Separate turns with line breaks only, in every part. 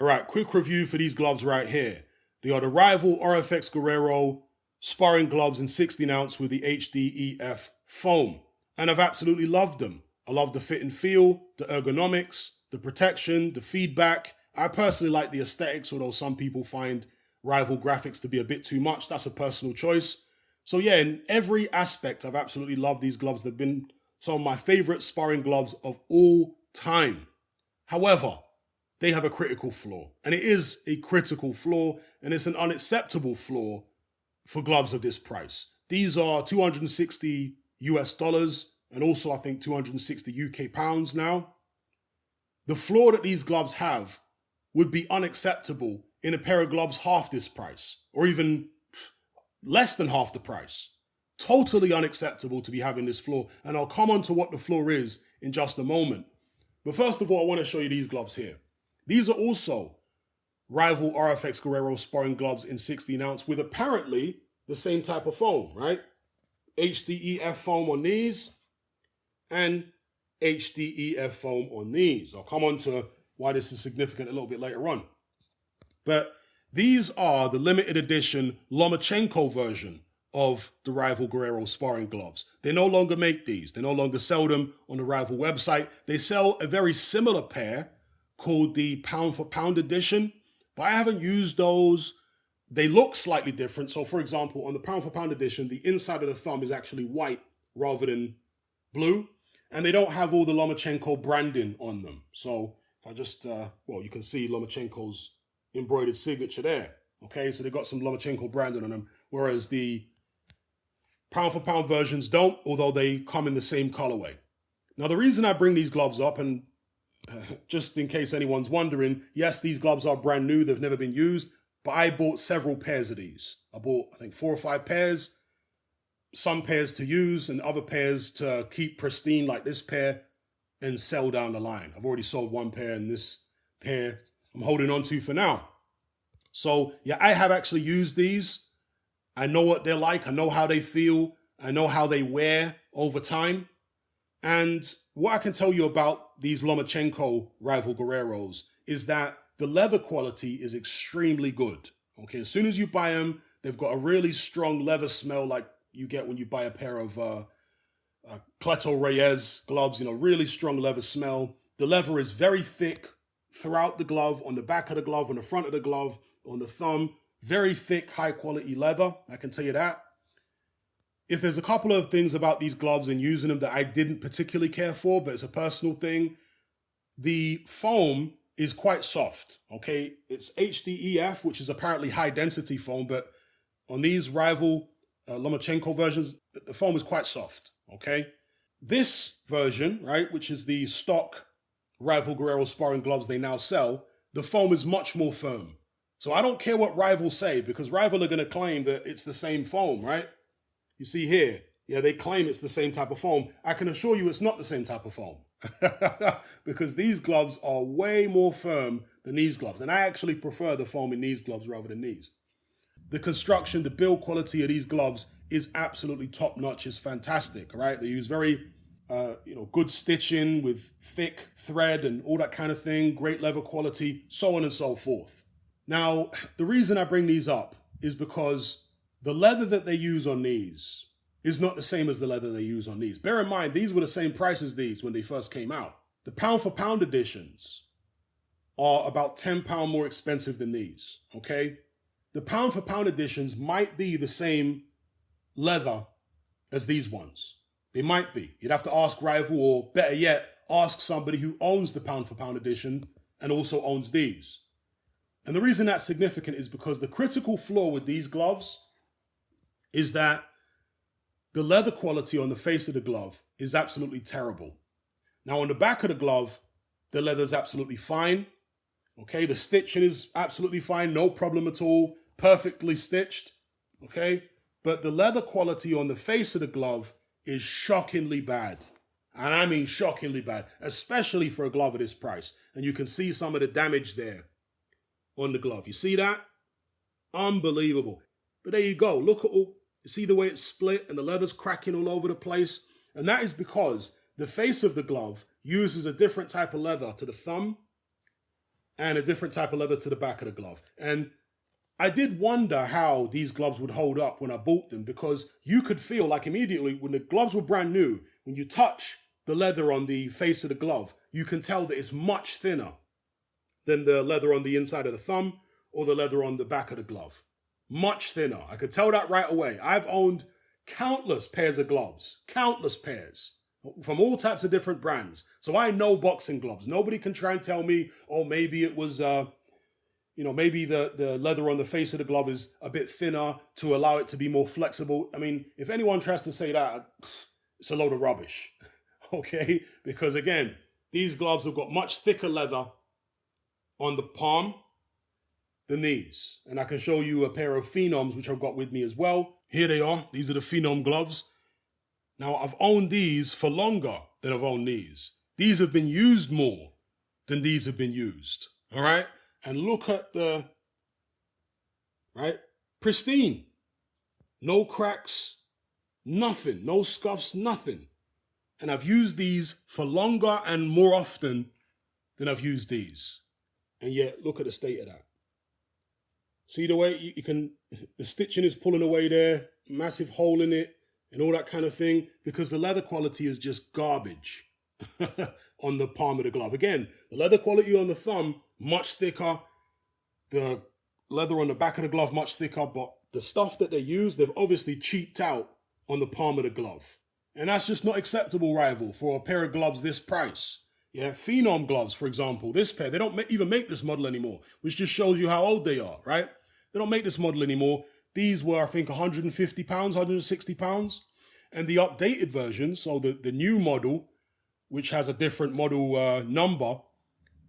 All right, quick review for these gloves right here. They are the Rival RFX Guerrero Sparring gloves in 16 ounce with the HDEF foam. And I've absolutely loved them. I love the fit and feel, the ergonomics, the protection, the feedback. I personally like the aesthetics, although some people find Rival graphics to be a bit too much. That's a personal choice. So yeah, in every aspect, I've absolutely loved these gloves. They've been some of my favorite sparring gloves of all time. However, they have a critical flaw. And it is a critical flaw, and it's an unacceptable flaw for gloves of this price. These are 260 US dollars and also I think 260 UK pounds now. The flaw that these gloves have would be unacceptable in a pair of gloves half this price, or even less than half the price. Totally unacceptable to be having this flaw, and I'll come on to what the flaw is in just a moment. But first of all, I want to show you these gloves here. These are also Rival RFX Guerrero Sparring gloves in 16 ounce with apparently the same type of foam, right? HDEF foam on these and HDEF foam on these. I'll come on to why this is significant a little bit later on. But these are the limited edition Lomachenko version of the Rival Guerrero Sparring gloves. They no longer make these. They no longer sell them on the Rival website. They sell a very similar pair called the pound for pound edition, but I haven't used those. They look slightly different. So for example, on the pound for pound edition, the inside of the thumb is actually white rather than blue, and they don't have all the Lomachenko branding on them. So if I just, well, you can see Lomachenko's embroidered signature there. Okay, so they've got some Lomachenko branding on them, whereas the pound for pound versions don't, although they come in the same colorway. Now, the reason I bring these gloves up, and just in case anyone's wondering, yes, these gloves are brand new. They've never been used, but I bought several pairs of these. I bought, I think, 4 or 5 pairs, some pairs to use and other pairs to keep pristine like this pair and sell down the line. I've already sold 1 pair, and this pair I'm holding on to for now. So yeah, I have actually used these. I know what they're like. I know how they feel. I know how they wear over time. And what I can tell you about these Lomachenko Rival Guerreros is that the leather quality is extremely good. Okay, as soon as you buy them, they've got a really strong leather smell like you get when you buy a pair of Cleto Reyes gloves, you know, really strong leather smell. The leather is very thick throughout the glove, on the back of the glove, on the front of the glove, on the thumb. Very thick, high quality leather, I can tell you that. If there's a couple of things about these gloves and using them that I didn't particularly care for, but it's a personal thing, the foam is quite soft, okay? It's HDEF, which is apparently high density foam, but on these Rival Lomachenko versions, the foam is quite soft, okay? This version, right, which is the stock Rival Guerrero Sparring gloves they now sell, the foam is much more firm. So I don't care what Rival say, because Rival are gonna claim that it's the same foam, right? You see here, yeah, they claim it's the same type of foam. I can assure you it's not the same type of foam because these gloves are way more firm than these gloves. And I actually prefer the foam in these gloves rather than these. The construction, the build quality of these gloves is absolutely top notch. It's fantastic, right? They use very, good stitching with thick thread and all that kind of thing, great leather quality, so on and so forth. Now, the reason I bring these up is because the leather that they use on these is not the same as the leather they use on these. Bear in mind, these were the same price as these when they first came out. The pound for pound editions are about £10 more expensive than these, okay? The pound for pound editions might be the same leather as these ones. They might be. You'd have to ask Rival, or better yet, ask somebody who owns the pound for pound edition and also owns these. And the reason that's significant is because the critical flaw with these gloves is that the leather quality on the face of the glove is absolutely terrible. Now on the back of the glove, the leather is absolutely fine. Okay, the stitching is absolutely fine, no problem at all, perfectly stitched. Okay, but the leather quality on the face of the glove is shockingly bad. And I mean shockingly bad, especially for a glove at this price. And you can see some of the damage there on the glove. You see that? Unbelievable. But there you go. Look at all, you see the way it's split and the leather's cracking all over the place? And that is because the face of the glove uses a different type of leather to the thumb and a different type of leather to the back of the glove. And I did wonder how these gloves would hold up when I bought them, because you could feel like immediately when the gloves were brand new, when you touch the leather on the face of the glove, you can tell that it's much thinner than the leather on the inside of the thumb or the leather on the back of the glove. Much thinner. I could tell that right away. I've owned countless pairs of gloves, countless pairs from all types of different brands. So I know boxing gloves. Nobody can try and tell me, oh, maybe it was, maybe the leather on the face of the glove is a bit thinner to allow it to be more flexible. I mean, if anyone tries to say that, it's a load of rubbish, okay? Because again, these gloves have got much thicker leather on the palm than these. And I can show you a pair of Phenoms, which I've got with me as well. Here they are. These are the Phenom gloves. Now, I've owned these for longer than I've owned these. These have been used more than these have been used, all right? And look at the, right? Pristine. No cracks, nothing, no scuffs, nothing. And I've used these for longer and more often than I've used these. And yet, look at the state of that. See the way you can, the stitching is pulling away there, massive hole in it, and all that kind of thing, because the leather quality is just garbage on the palm of the glove. Again, the leather quality on the thumb, much thicker. The leather on the back of the glove, much thicker. But the stuff that they use, they've obviously cheaped out on the palm of the glove. And that's just not acceptable, rival, for a pair of gloves this price. Yeah, Phenom gloves, for example, this pair, they don't even make this model anymore, which just shows you how old they are, right? They don't make this model anymore. These were, I think, £150, £160. And the updated version, so the new model, which has a different model number,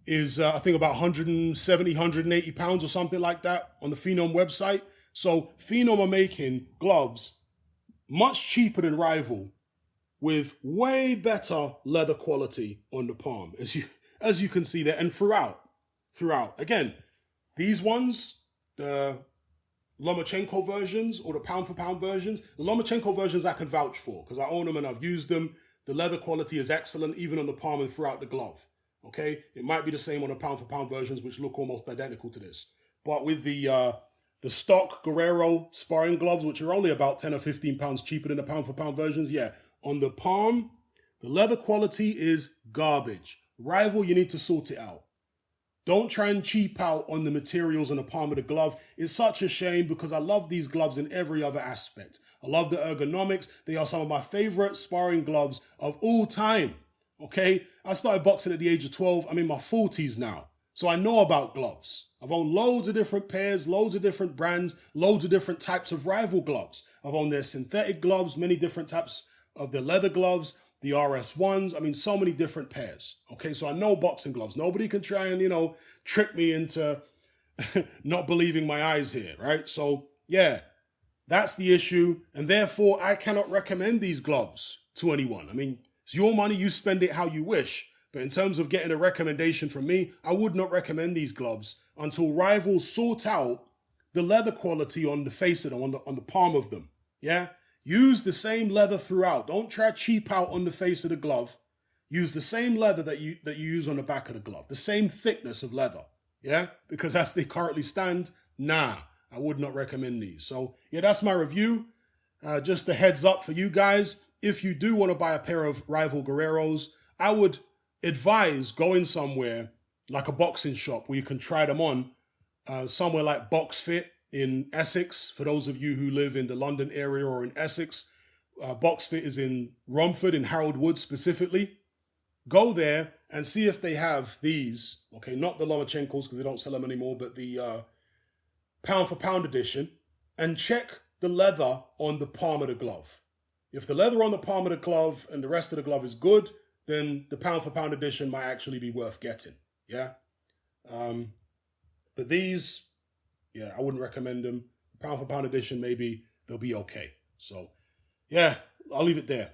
is, I think, about £170, £180 or something like that on the Phenom website. So Phenom are making gloves much cheaper than Rival with way better leather quality on the palm, as you can see there, and throughout. Again, these ones, the Lomachenko versions or the pound-for-pound versions, the Lomachenko versions I can vouch for because I own them and I've used them. The leather quality is excellent, even on the palm and throughout the glove. Okay, it might be the same on the pound-for-pound versions, which look almost identical to this. But with the stock Guerrero Sparring gloves, which are only about 10 or 15 pounds cheaper than the pound-for-pound versions, yeah, on the palm, the leather quality is garbage. Rival, you need to sort it out. Don't try and cheap out on the materials on the palm of the glove. It's such a shame because I love these gloves in every other aspect. I love the ergonomics. They are some of my favorite sparring gloves of all time. Okay? I started boxing at the age of 12. I'm in my 40s now. So I know about gloves. I've owned loads of different pairs, loads of different brands, loads of different types of Rival gloves. I've owned their synthetic gloves, many different types of the leather gloves, the RS1s. I mean, so many different pairs. Okay, so I know boxing gloves. Nobody can try and, trick me into not believing my eyes here, right? So, yeah, that's the issue. And therefore, I cannot recommend these gloves to anyone. I mean, it's your money. You spend it how you wish. But in terms of getting a recommendation from me, I would not recommend these gloves until Rivals sort out the leather quality on the face of them, on the palm of them. Yeah? Use the same leather throughout. Don't try cheap out on the face of the glove. Use the same leather that you use on the back of the glove. The same thickness of leather. Yeah? Because as they currently stand, nah, I would not recommend these. So, yeah, that's my review. Just a heads up for you guys. If you do want to buy a pair of Rival Guerreros, I would advise going somewhere like a boxing shop where you can try them on. Somewhere like Box Fit in Essex, for those of you who live in the London area or in Essex. Box Fit is in Romford, in Harold Wood specifically. Go there and see if they have these, okay, not the Lomachenkos because they don't sell them anymore, but the pound for pound edition, and check the leather on the palm of the glove. If the leather on the palm of the glove and the rest of the glove is good, then the pound for pound edition might actually be worth getting, yeah? But these, yeah, I wouldn't recommend them. Pound for pound edition, maybe they'll be okay. So, yeah, I'll leave it there.